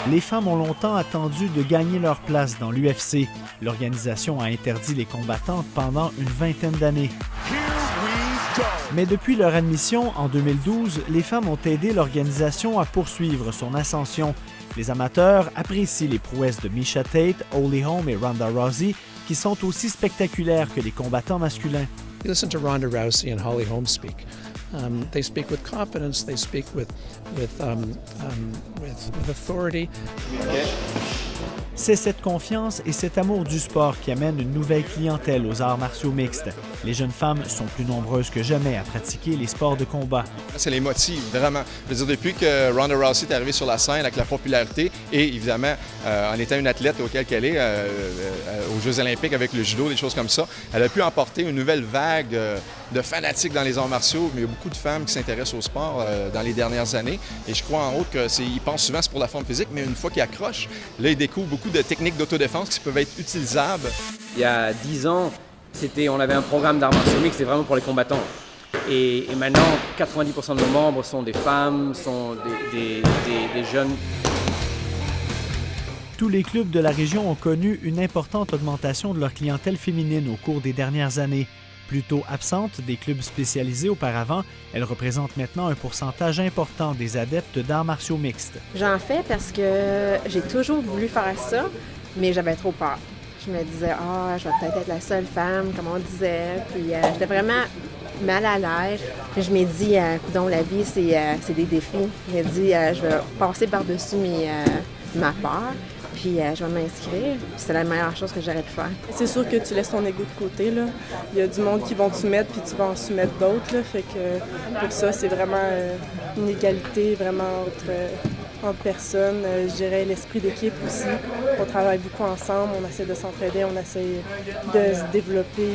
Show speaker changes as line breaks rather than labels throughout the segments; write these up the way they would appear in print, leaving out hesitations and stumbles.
Les femmes ont longtemps attendu de gagner leur place dans l'UFC. L'organisation a interdit les combattantes pendant une vingtaine d'années. Mais depuis leur admission en 2012, les femmes ont aidé l'organisation à poursuivre son ascension. Les amateurs apprécient les prouesses de Miesha Tate, Holly Holm et Ronda Rousey, qui sont aussi spectaculaires que les combattants masculins.
Listen to Ronda Rousey and Holly Holm speak. They speak with confidence. They speak with authority.
C'est cette confiance et cet amour du sport qui amène une nouvelle clientèle aux arts martiaux mixtes. Les jeunes femmes sont plus nombreuses que jamais à pratiquer les sports de combat.
Ça les motive, vraiment. Je veux dire, depuis que Ronda Rousey est arrivée sur la scène avec la popularité et évidemment, en étant une athlète auquel qu'elle est, aux Jeux olympiques avec le judo, des choses comme ça, elle a pu emporter une nouvelle vague de fanatiques dans les arts martiaux. Mais il y a beaucoup de femmes qui s'intéressent au sport dans les dernières années. Et je crois en autre qu'ils pensent souvent que c'est pour la forme physique, mais une fois qu'ils accrochent, là, ils découvrent beaucoup de techniques d'autodéfense qui peuvent être utilisables.
Il y a 10 ans, on avait un programme d'arts martiaux mixtes, c'était vraiment pour les combattants. Et maintenant, 90% de nos membres sont des femmes, sont des jeunes.
Tous les clubs de la région ont connu une importante augmentation de leur clientèle féminine au cours des dernières années. Plutôt absente des clubs spécialisés auparavant, elle représente maintenant un pourcentage important des adeptes d'arts martiaux mixtes.
J'en fais parce que j'ai toujours voulu faire ça, mais j'avais trop peur. Je me disais, je vais peut-être être la seule femme, comme on disait. Puis j'étais vraiment mal à l'aise. Puis je m'ai dit, coudonc, la vie, c'est des défis. Je me dit, je vais passer par-dessus ma peur. Puis je vais m'inscrire. C'est la meilleure chose que j'aurais pu faire.
C'est sûr que tu laisses ton ego de côté, là. Il y a du monde qui vont te soumettre, puis tu vas en soumettre d'autres, là. Fait que pour ça, c'est vraiment une égalité vraiment entre personnes. Je dirais l'esprit d'équipe aussi. On travaille beaucoup ensemble, on essaie de s'entraider, on essaie de se développer.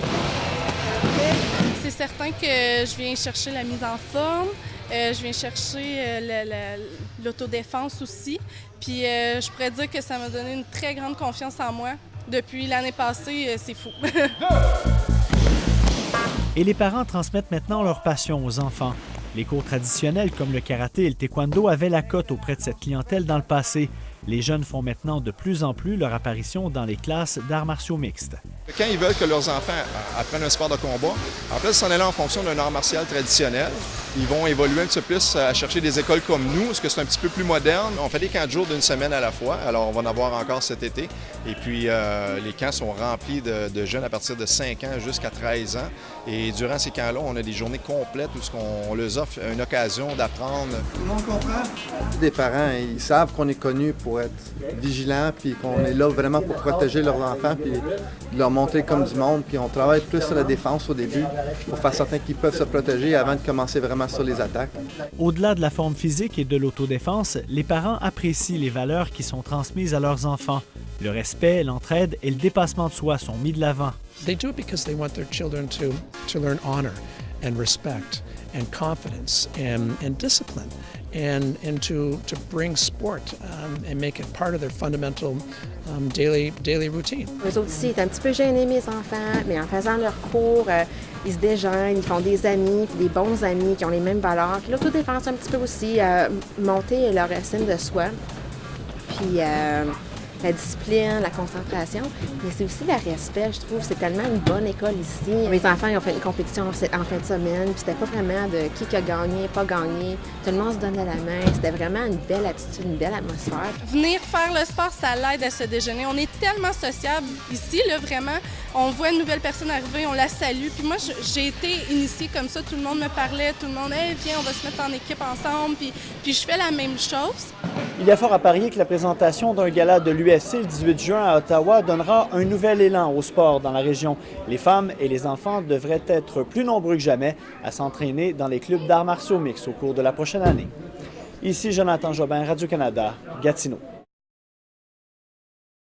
C'est certain que je viens chercher la mise en forme. Je viens chercher l'autodéfense aussi. Puis je pourrais dire que ça m'a donné une très grande confiance en moi. Depuis l'année passée, c'est fou.
Et les parents transmettent maintenant leur passion aux enfants. Les cours traditionnels comme le karaté et le taekwondo avaient la cote auprès de cette clientèle dans le passé. Les jeunes font maintenant de plus en plus leur apparition dans les classes d'arts martiaux mixtes.
Quand ils veulent que leurs enfants apprennent un sport de combat, en plus, s'en aller en fonction d'un art martial traditionnel, ils vont évoluer un petit peu plus à chercher des écoles comme nous, parce que c'est un petit peu plus moderne. On fait des camps de jour d'une semaine à la fois, alors on va en avoir encore cet été. Et puis, les camps sont remplis de jeunes à partir de 5 ans jusqu'à 13 ans. Et durant ces camps-là, on a des journées complètes où on leur offre une occasion d'apprendre.
Tout le monde comprend? Des parents, ils savent qu'on est connus pour être vigilants, puis qu'on est là vraiment pour protéger leurs enfants, puis leur montrer comme du monde. Puis on travaille plus sur la défense au début, pour faire certain qu'ils peuvent se protéger avant de commencer vraiment sur les attaques.
Au-delà de la forme physique et de l'autodéfense, les parents apprécient les valeurs qui sont transmises à leurs enfants. Le respect, l'entraide et le dépassement de soi sont mis de l'avant.
They do it because they want their children to learn honor and respect and confidence and discipline and to bring sport and make it part of their fundamental daily routine.
Eux autres aussi, ils étaient un petit peu gênés, mes enfants, mais en faisant leurs cours, ils se déjeunent, ils font des amis, puis des bons amis qui ont les mêmes valeurs. Puis l'autodéfense un petit peu aussi, monter leur estime de soi. Puis la discipline, la concentration, mais c'est aussi le respect, je trouve. C'est tellement une bonne école ici. Mes enfants, ils ont fait une compétition en fin de semaine, puis c'était pas vraiment de qui a gagné, pas gagné. Tout le monde se donnait la main. C'était vraiment une belle attitude, une belle atmosphère.
Venir faire le sport, ça l'aide à se déjeuner. On est tellement sociable ici, là, vraiment. On voit une nouvelle personne arriver, on la salue. Puis moi, j'ai été initiée comme ça. Tout le monde me parlait, tout le monde, hey, viens, on va se mettre en équipe ensemble. Puis je fais la même chose.
Il y a fort à parier que la présentation d'un gala de l'UFC le 18 juin à Ottawa donnera un nouvel élan au sport dans la région. Les femmes et les enfants devraient être plus nombreux que jamais à s'entraîner dans les clubs d'arts martiaux mixtes au cours de la prochaine année. Ici Jonathan Jobin, Radio-Canada, Gatineau.